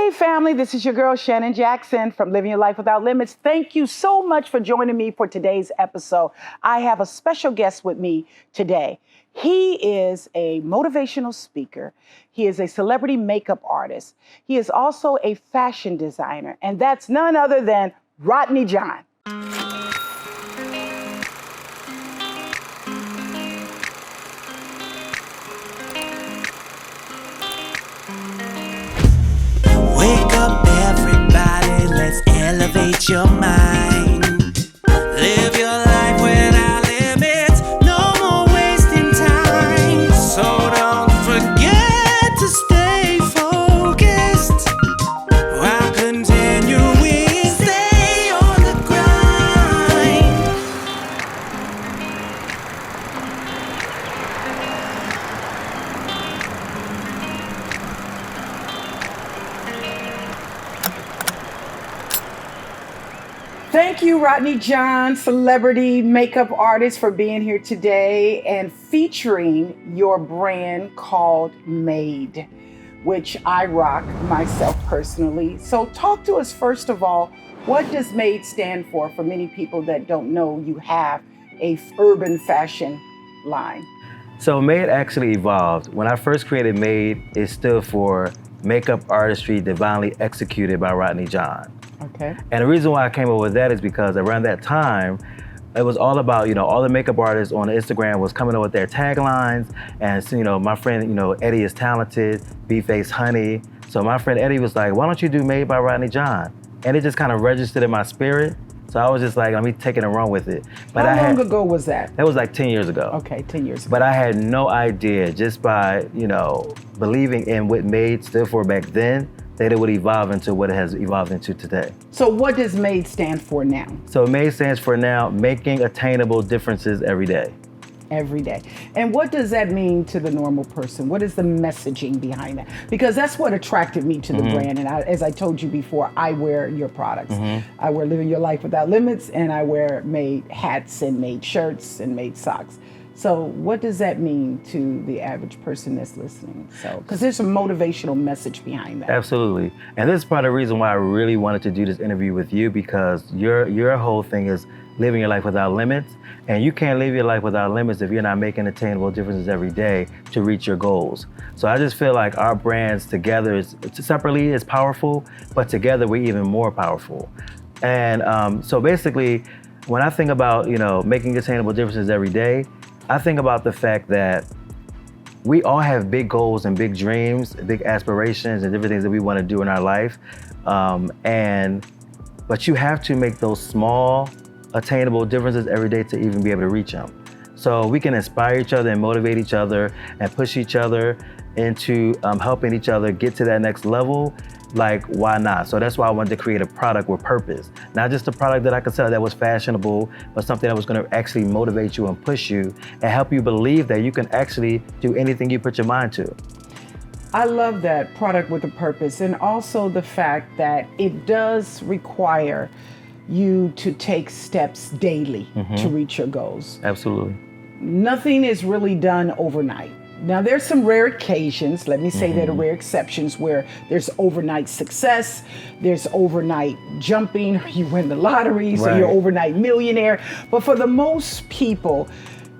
Hey family, this is your girl Shannon Jackson from Living Your Life Without Limits. Thank you so much for joining me for today's episode. I have a special guest with me today. He is a motivational speaker. He is a celebrity makeup artist. He is also a fashion designer, and that's none other than Rodney Jon. Wake up everybody, let's elevate your mind. Live your life without limits, no more wasting time. So don't forget to stay focused while continuing, stay on the grind. Thank you, Rodney Jon, celebrity makeup artist, for being here today and featuring your brand called Made, which I rock myself personally. So talk to us first of all, what does Made stand for many people that don't know you have a urban fashion line? So Made actually evolved. When I first created Made, it stood for Makeup Artistry Divinely Executed by Rodney Jon. Okay. And the reason why I came up with that is because around that time, it was all about, all the makeup artists on Instagram was coming up with their taglines. And so, my friend, Eddie is talented, B-Face Honey. So my friend Eddie was like, why don't you do Made by Rodney Jon? And it just kind of registered in my spirit. So I was just like, let me take it and run with it. But How long ago was that? That was like 10 years ago. Okay, 10 years ago. But I had no idea, just by, believing in what Made stood for back then, that it would evolve into what it has evolved into today. So what does Made stand for now? So Made stands for now, making attainable differences every day. Every day. And what does that mean to the normal person? What is the messaging behind that? Because that's what attracted me to the brand. And as I told you before, I wear your products. I wear Living Your Life Without Limits, and I wear Made hats and Made shirts and Made socks. So what does that mean to the average person that's listening? So, because there's a motivational message behind that. Absolutely. And this is part of the reason why I really wanted to do this interview with you, because your whole thing is living your life without limits. And you can't live your life without limits if you're not making attainable differences every day to reach your goals. So I just feel like our brands together, separately is powerful, but together we're even more powerful. And so basically, when I think about, making attainable differences every day, I think about the fact that we all have big goals and big dreams, big aspirations and different things that we want to do in our life. But you have to make those small, attainable differences every day to even be able to reach them. So we can inspire each other and motivate each other and push each other into helping each other get to that next level. Like, why not? So that's why I wanted to create a product with purpose. Not just a product that I could sell that was fashionable, but something that was gonna actually motivate you and push you and help you believe that you can actually do anything you put your mind to. I love that, product with a purpose, and also the fact that it does require you to take steps daily to reach your goals. Absolutely. Nothing is really done overnight. Now, there's some rare occasions, let me say that are rare exceptions, where there's overnight success, there's overnight jumping, or you win the lottery, so you're overnight millionaire. But for the most people,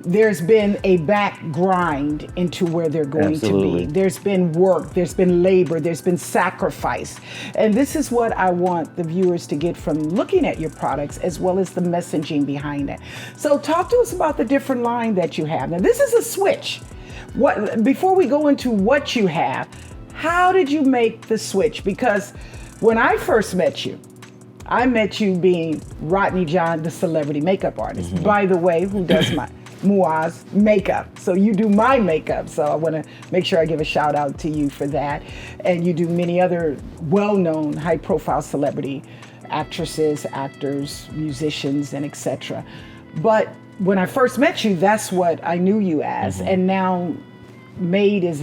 there's been a back grind into where they're going to be. There's been work, there's been labor, there's been sacrifice. And this is what I want the viewers to get from looking at your products, as well as the messaging behind it. So talk to us about the different line that you have. Now, this is a switch. Before we go into what you have, how did you make the switch? Because when I first met you, I met you being Rodney Jon, the celebrity makeup artist. By the way, who does my Muaz makeup. So you do my makeup. So I want to make sure I give a shout out to you for that. And you do many other well-known, high-profile celebrity actresses, actors, musicians, and etc. But when I first met you, that's what I knew you as. And now Made's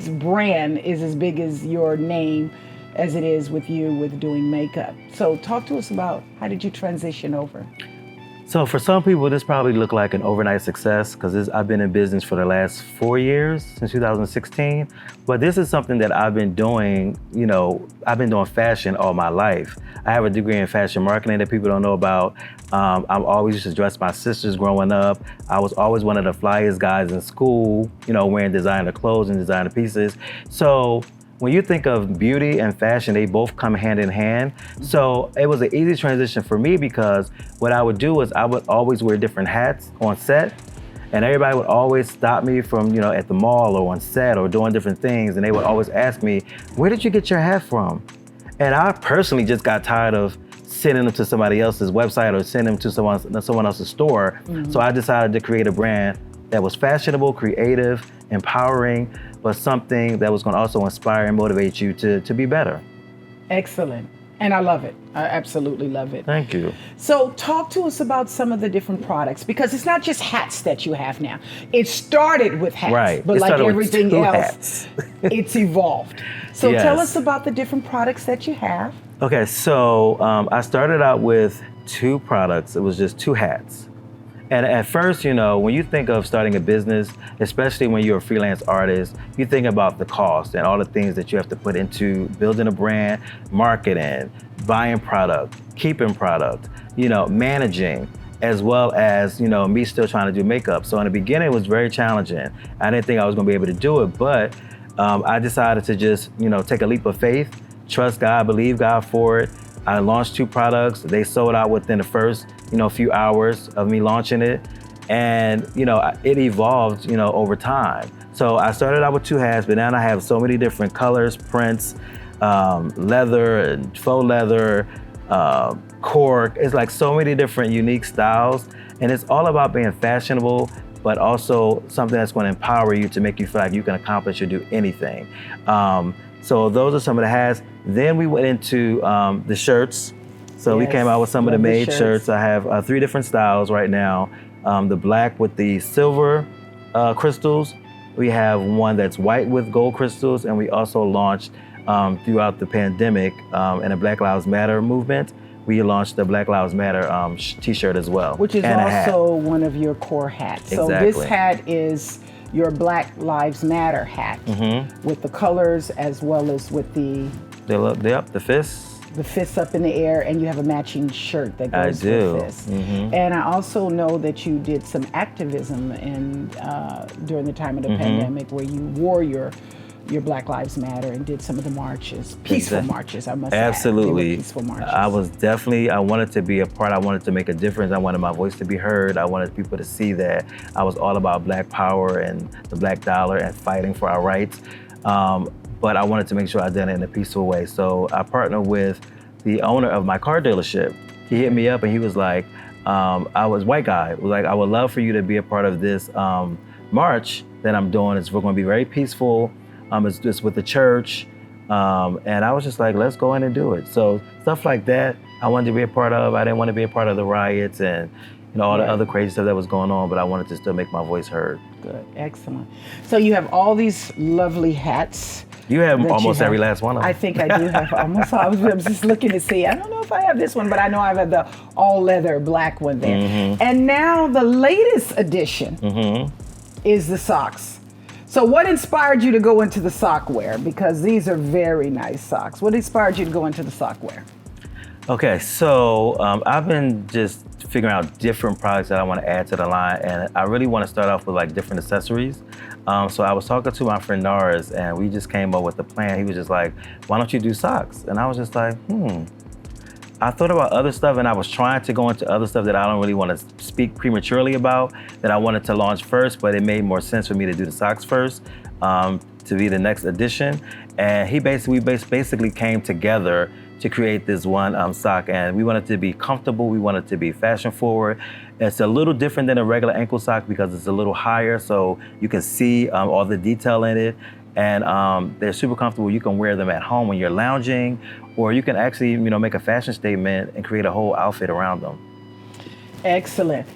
brand is as big as your name as it is with you with doing makeup. So talk to us about, how did you transition over? So for some people, this probably looked like an overnight success because I've been in business for the last 4 years, since 2016. But this is something that I've been doing, I've been doing fashion all my life. I have a degree in fashion marketing that people don't know about. I've always used to dress my sisters growing up. I was always one of the flyest guys in school, wearing designer clothes and designer pieces. So when you think of beauty and fashion, they both come hand in hand. So it was an easy transition for me because what I would do is I would always wear different hats on set, and everybody would always stop me from, at the mall or on set or doing different things, and they would always ask me, where did you get your hat from? And I personally just got tired of sending them to somebody else's website or sending them to someone else's store. So I decided to create a brand that was fashionable, creative, empowering, but something that was going to also inspire and motivate you to be better. Excellent. And I love it. I absolutely love it. Thank you. So talk to us about some of the different products, because it's not just hats that you have now. It started with hats, right. But it like everything else, hats. It's evolved. So Yes. Tell us about the different products that you have. Okay, so I started out with 2 products. It was just 2 hats. And at first, when you think of starting a business, especially when you're a freelance artist, you think about the cost and all the things that you have to put into building a brand, marketing, buying product, keeping product, managing, as well as, me still trying to do makeup. So in the beginning, it was very challenging. I didn't think I was gonna be able to do it, but I decided to just, take a leap of faith, trust God, believe God for it. I launched 2 products. They sold out within the first, few hours of me launching it. And, it evolved, over time. So I started out with 2 hats, but now I have so many different colors, prints, leather and faux leather, cork. It's like so many different unique styles. And it's all about being fashionable, but also something that's going to empower you to make you feel like you can accomplish or do anything. So those are some of the hats. Then we went into the shirts. So we came out with some of the made shirts. I have 3 different styles right now. The black with the silver crystals. We have one that's white with gold crystals. And we also launched throughout the pandemic and the Black Lives Matter movement, we launched the Black Lives Matter t-shirt as well. Which is also one of your core hats. Exactly. So this hat is your Black Lives Matter hat with the colors as well as with the fists. The fists up in the air, and you have a matching shirt that goes with this. And I also know that you did some activism during the time of the pandemic where you wore your Black Lives Matter and did some of the marches, peaceful marches, I must Absolutely. add. They were peaceful marches. I wanted to be a part, I wanted to make a difference, I wanted my voice to be heard, I wanted people to see that I was all about Black power and the Black dollar and fighting for our rights. But I wanted to make sure I did it in a peaceful way. So I partnered with the owner of my car dealership. He hit me up and he was like, I was a white guy, was like, I would love for you to be a part of this march that I'm doing. We're gonna be very peaceful. It's just with the church. And I was just like, let's go in and do it. So stuff like that, I wanted to be a part of. I didn't want to be a part of the riots and all the other crazy stuff that was going on, but I wanted to still make my voice heard. Good, excellent. So you have all these lovely hats. You have almost every last one of them. I think I do have almost. I was just looking to see. I don't know if I have this one, but I know I've had the all leather black one there. And now the latest addition is the socks. So what inspired you to go into the sock wear? Because these are very nice socks. What inspired you to go into the sock wear? Okay, so I've been just figuring out different products that I want to add to the line, and I really want to start off with like different accessories. So I was talking to my friend Norris, and we just came up with a plan. He was just like, why don't you do socks? And I was just like, I thought about other stuff, and I was trying to go into other stuff that I don't really want to speak prematurely about, that I wanted to launch first, but it made more sense for me to do the socks first, to be the next addition. And we basically came together to create this one sock, and we wanted to be comfortable, we wanted to be fashion forward. It's a little different than a regular ankle sock because it's a little higher, so you can see all the detail in it. And they're super comfortable. You can wear them at home when you're lounging, or you can actually, make a fashion statement and create a whole outfit around them. Excellent.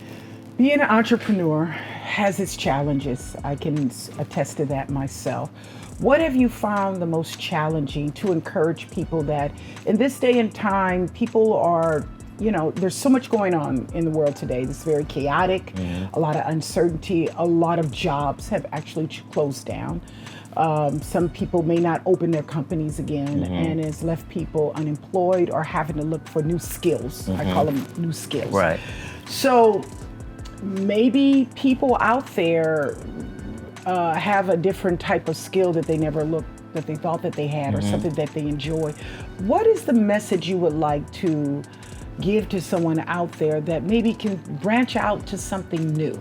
Being an entrepreneur has its challenges. I can attest to that myself. What have you found the most challenging to encourage people that in this day and time, people are there's so much going on in the world today. It's very chaotic, a lot of uncertainty. A lot of jobs have actually closed down. Some people may not open their companies again, and it's left people unemployed or having to look for new skills. I call them new skills. Right. So maybe people out there have a different type of skill that they thought that they had, or something that they enjoy. What is the message you would like to give to someone out there that maybe can branch out to something new?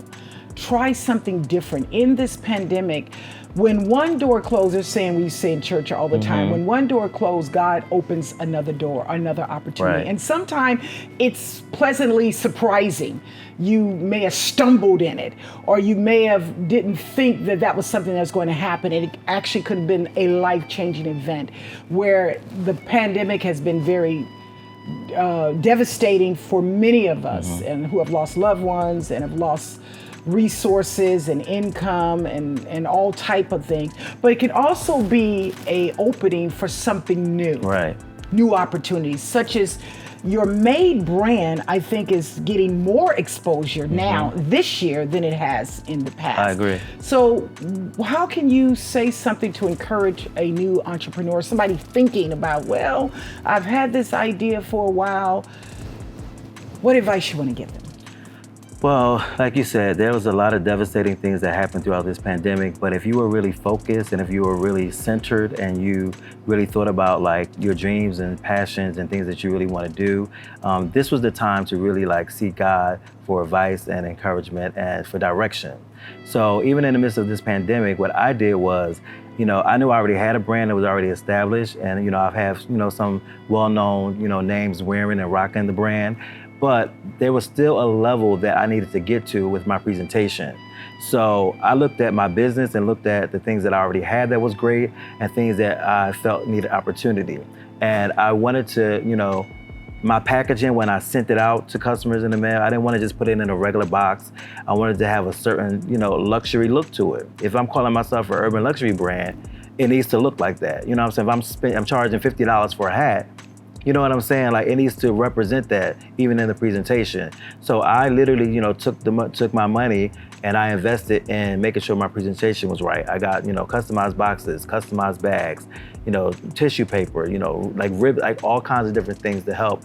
Try something different. In this pandemic, when one door closes, saying we say in church all the time, when one door closed, God opens another door, another opportunity. Right. And sometimes it's pleasantly surprising. You may have stumbled in it, or you may have didn't think that that was something that was going to happen. And it actually could have been a life-changing event, where the pandemic has been very devastating for many of us, and who have lost loved ones and have lost resources and income and all type of things. But it can also be a opening for something new. Right. New opportunities, such as your Made brand, I think, is getting more exposure now this year than it has in the past. I agree. So how can you say something to encourage a new entrepreneur, somebody thinking about, well, I've had this idea for a while. What advice you want to give them? Well, like you said, there was a lot of devastating things that happened throughout this pandemic, but if you were really focused and if you were really centered and you really thought about like your dreams and passions and things that you really want to do, this was the time to really like seek God for advice and encouragement and for direction. So even in the midst of this pandemic, what I did was, I knew I already had a brand that was already established, and I've had some well-known names wearing and rocking the brand. But there was still a level that I needed to get to with my presentation. So I looked at my business and looked at the things that I already had that was great and things that I felt needed opportunity. And I wanted to, my packaging, when I sent it out to customers in the mail, I didn't want to just put it in a regular box. I wanted to have a certain, luxury look to it. If I'm calling myself an urban luxury brand, it needs to look like that. You know what I'm saying? If I'm charging $50 for a hat, you know what I'm saying? Like, it needs to represent that even in the presentation. So I literally, took my money and I invested in making sure my presentation was right. I got, customized boxes, customized bags, tissue paper, like all kinds of different things to help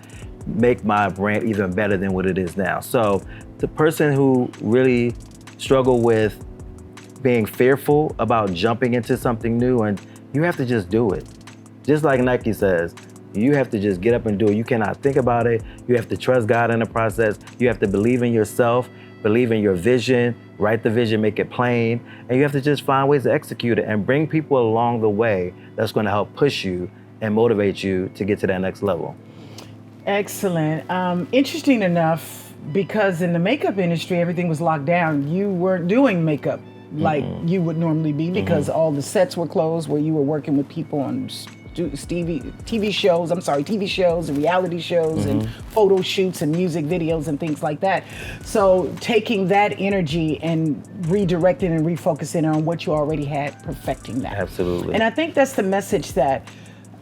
make my brand even better than what it is now. So the person who really struggled with being fearful about jumping into something new, and you have to just do it. Just like Nike says, you have to just get up and do it. You cannot think about it. You have to trust God in the process. You have to believe in yourself, believe in your vision, write the vision, make it plain, and you have to just find ways to execute it and bring people along the way that's going to help push you and motivate you to get to that next level. Excellent. Interesting enough, because in the makeup industry, everything was locked down. You weren't doing makeup like you would normally be, because all the sets were closed where you were working with people on TV shows and reality shows and photo shoots and music videos and things like that. So taking that energy and redirecting and refocusing on what you already had, perfecting that. Absolutely. And I think that's the message that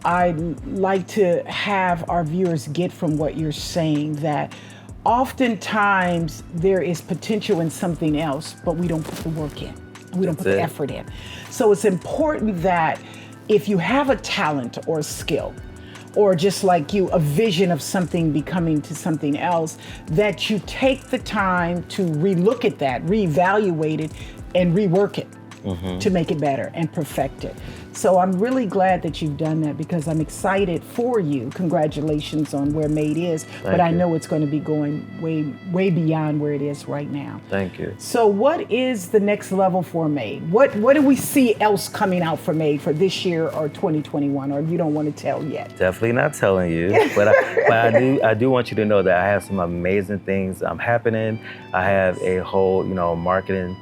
I'd like to have our viewers get from what you're saying, that oftentimes there is potential in something else, but we don't put the work in. We don't put the effort in. So it's important that if you have a talent or a skill, or just like you, a vision of something becoming to something else, that you take the time to relook at that, reevaluate it, and rework it to make it better and perfect it. So I'm really glad that you've done that, because I'm excited for you. Congratulations on where Made is, but I know it's going to be going way beyond where it is right now. Thank you. So what is the next level for Made? What do we see else coming out for Made for this year or 2021, or you don't want to tell yet? Definitely not telling you, but I do want you to know that I have some amazing things happening. I have a whole marketing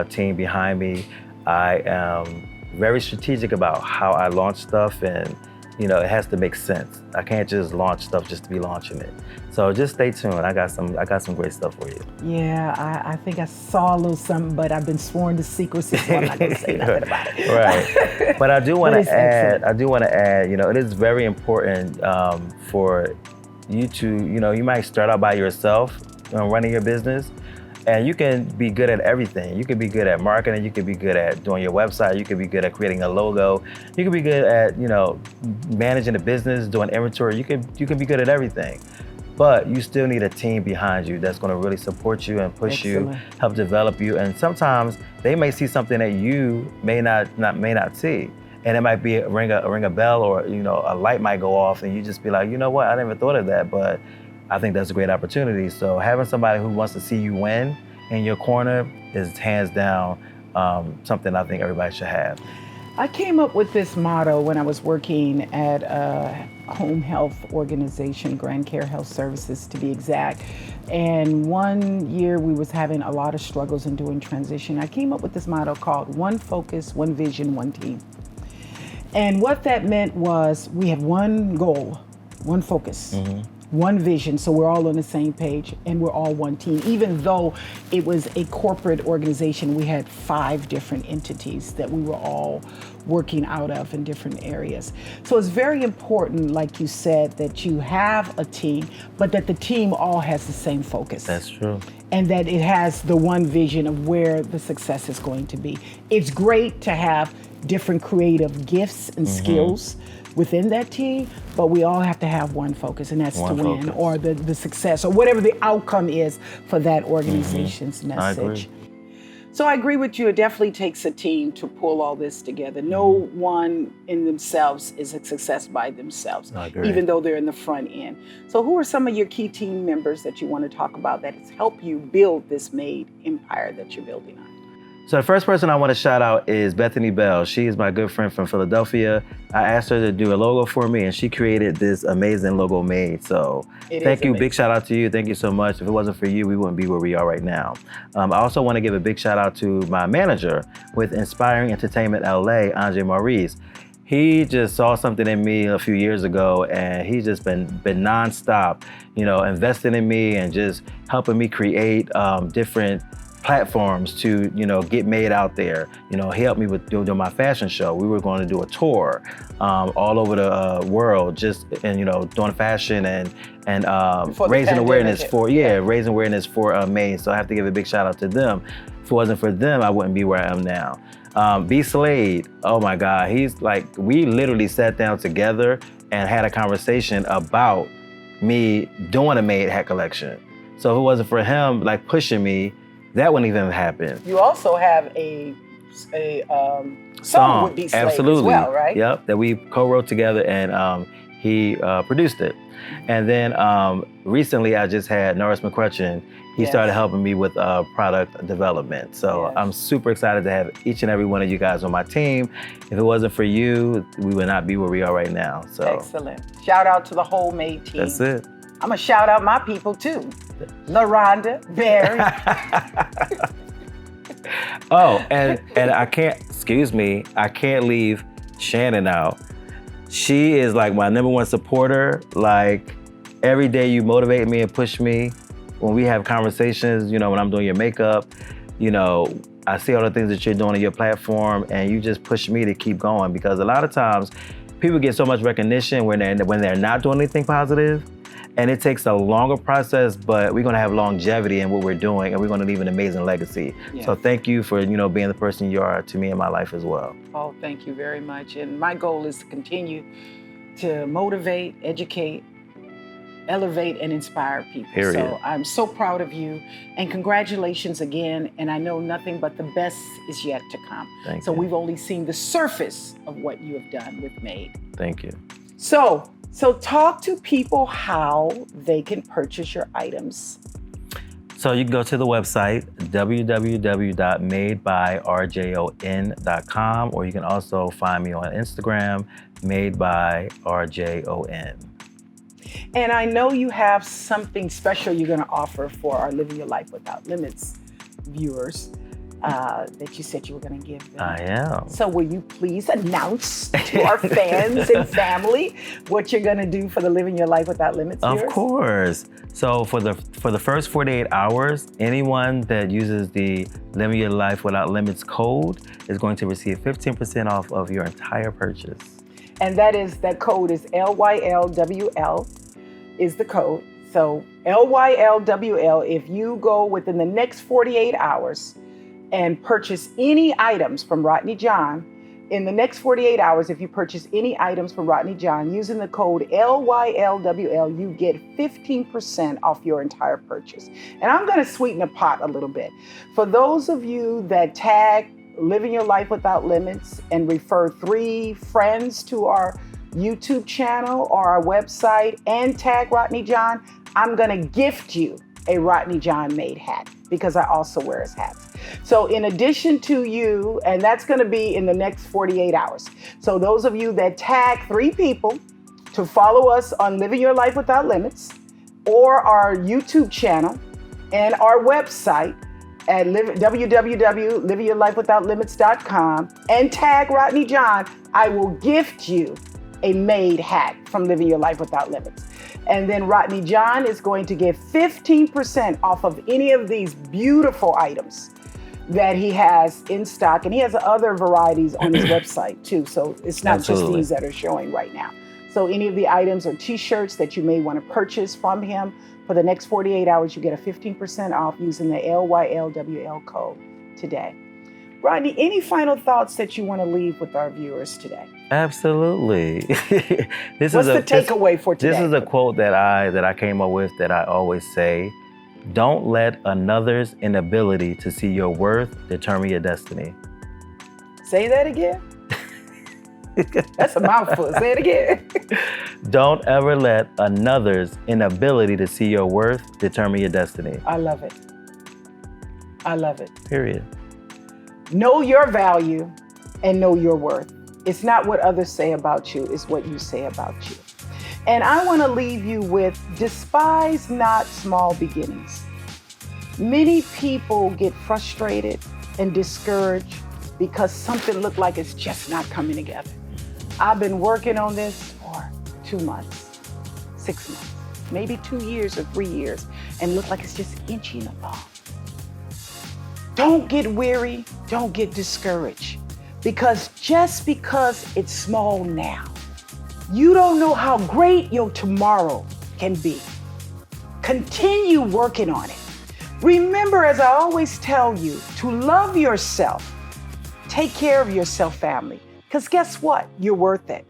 team behind me. I am very strategic about how I launch stuff, and it has to make sense. I can't just launch stuff just to be launching it. So just stay tuned. I got some great stuff for you. Yeah, I think I saw a little something, but I've been sworn to secrecy, so I'm not going to say nothing about it. Right. But I do want to add, it is very important for you to, you might start out by yourself running your business, and you can be good at everything. You could be good at marketing, you could be good at doing your website, you could be good at creating a logo, you could be good at, managing a business, doing inventory, you can be good at everything. But you still need a team behind you that's gonna really support you and push you, help develop you. And sometimes they may see something that you may not see. And it might be ring a bell, or a light might go off, and you just be like, you know what, I never thought of that, but I think that's a great opportunity. So having somebody who wants to see you win in your corner is hands down something I think everybody should have. I came up with this motto when I was working at a home health organization, Grand Care Health Services to be exact. And one year we was having a lot of struggles in doing transition. I came up with this motto called One Focus, One Vision, One Team. And what that meant was we had one goal, one focus, one vision, so we're all on the same page and we're all one team. Even though it was a corporate organization, we had 5 different entities that we were all working out of in different areas. So it's very important, like you said, that you have a team, but that the team all has the same focus. That's true. And that it has the one vision of where the success is going to be. It's great to have different creative gifts and skills within that team, but we all have to have one focus, and that's to win, or the success, or whatever the outcome is for that organization's message. I agree. So I agree with you. It definitely takes a team to pull all this together. No one in themselves is a success by themselves, even though they're in the front end. So who are some of your key team members that you want to talk about that has helped you build this MADE empire that you're building on? So the first person I want to shout out is Bethany Bell. She is my good friend from Philadelphia. I asked her to do a logo for me, and she created this amazing logo MADE. So thank you, big shout out to you. Thank you so much. If it wasn't for you, we wouldn't be where we are right now. I also want to give a big shout out to my manager with Inspiring Entertainment LA, Maurice. He just saw something in me a few years ago, and he's just been nonstop, investing in me and just helping me create different platforms to, get MADE out there. He helped me with doing my fashion show. We were going to do a tour all over the world, just doing fashion and raising awareness raising awareness for MADE. So I have to give a big shout out to them. If it wasn't for them, I wouldn't be where I am now. B. Slade, oh my God, he's like, we literally sat down together and had a conversation about me doing a MADE hat collection. So if it wasn't for him like pushing me, that wouldn't even happen. You also have a song with B. Slade as well, right? Yep, that we co-wrote together, and he produced it. And then recently I just had Norris McCutcheon. He started helping me with product development. So I'm super excited to have each and every one of you guys on my team. If it wasn't for you, we would not be where we are right now. So excellent. Shout out to the whole MADE team. That's it. I'm gonna shout out my people too. LaRonda, Barry. Oh, and I can't leave Shannon out. She is like my #1 supporter. Like every day you motivate me and push me. When we have conversations, when I'm doing your makeup, I see all the things that you're doing on your platform, and you just push me to keep going, because a lot of times people get so much recognition when they're not doing anything positive. And it takes a longer process, but we're gonna have longevity in what we're doing, and we're gonna leave an amazing legacy. Yeah. So thank you for being the person you are to me in my life as well. Oh, thank you very much. And my goal is to continue to motivate, educate, elevate, and inspire people. Period. So I'm so proud of you, and congratulations again. And I know nothing but the best is yet to come. Thank you. You. We've only seen the surface of what you have done with MADE. Thank you. So talk to people how they can purchase your items. So you can go to the website, www.madebyrjon.com, or you can also find me on Instagram, madebyrjon. And I know you have something special you're gonna offer for our Living Your Life Without Limits viewers. That you said you were going to give them. I am. So will you please announce to our fans and family what you're going to do for the Living Your Life Without Limits viewers? Of course. So for the first 48 hours, anyone that uses the Living Your Life Without Limits code is going to receive 15% off of your entire purchase. And that code is LYLWL. is the code. So LYLWL, if you go within the next 48 hours and purchase any items from Rodney Jon, in the next 48 hours, if you purchase any items from Rodney Jon using the code LYLWL, you get 15% off your entire purchase. And I'm going to sweeten the pot a little bit. For those of you that tag Living Your Life Without Limits and refer 3 friends to our YouTube channel or our website and tag Rodney Jon, I'm going to gift you a Rodney Jon made hat because I also wear his hats. So in addition to you, and that's going to be in the next 48 hours. So those of you that tag 3 people to follow us on Living Your Life Without Limits or our YouTube channel and our website at www.livingyourlifewithoutlimits.com and tag Rodney Jon, I will gift you a made hat from Living Your Life Without Limits. And then Rodney Jon is going to give 15% off of any of these beautiful items that he has in stock. And he has other varieties on his website too. So it's not just these that are showing right now. So any of the items or t-shirts that you may want to purchase from him for the next 48 hours, you get a 15% off using the LYLWL code today. Rodney, any final thoughts that you want to leave with our viewers today? Absolutely. What's the takeaway for today? This is a quote that I came up with that I always say: don't let another's inability to see your worth determine your destiny. Say that again. That's a mouthful. Say it again. Don't ever let another's inability to see your worth determine your destiny. I love it. I love it. Period. Know your value and know your worth. It's not what others say about you, it's what you say about you. And I want to leave you with despise not small beginnings. Many people get frustrated and discouraged because something looked like it's just not coming together. I've been working on this for 2 months, 6 months, maybe 2 years or 3 years, and look like it's just inching along. Don't get weary, don't get discouraged, because just because it's small now, you don't know how great your tomorrow can be. Continue working on it. Remember, as I always tell you, to love yourself. Take care of yourself, family, because guess what? You're worth it.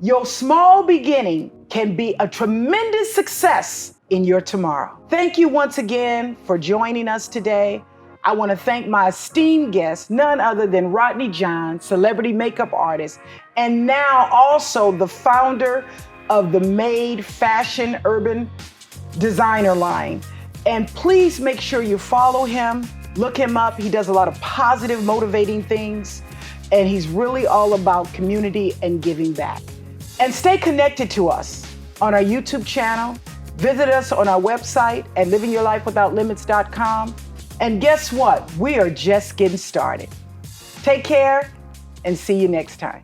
Your small beginning can be a tremendous success in your tomorrow. Thank you once again for joining us today. I want to thank my esteemed guest, none other than Rodney Jon, celebrity makeup artist, and now also the founder of the Made Fashion Urban Designer line. And please make sure you follow him, look him up. He does a lot of positive, motivating things, and he's really all about community and giving back. And stay connected to us on our YouTube channel. Visit us on our website at livingyourlifewithoutlimits.com. And guess what? We are just getting started. Take care and see you next time.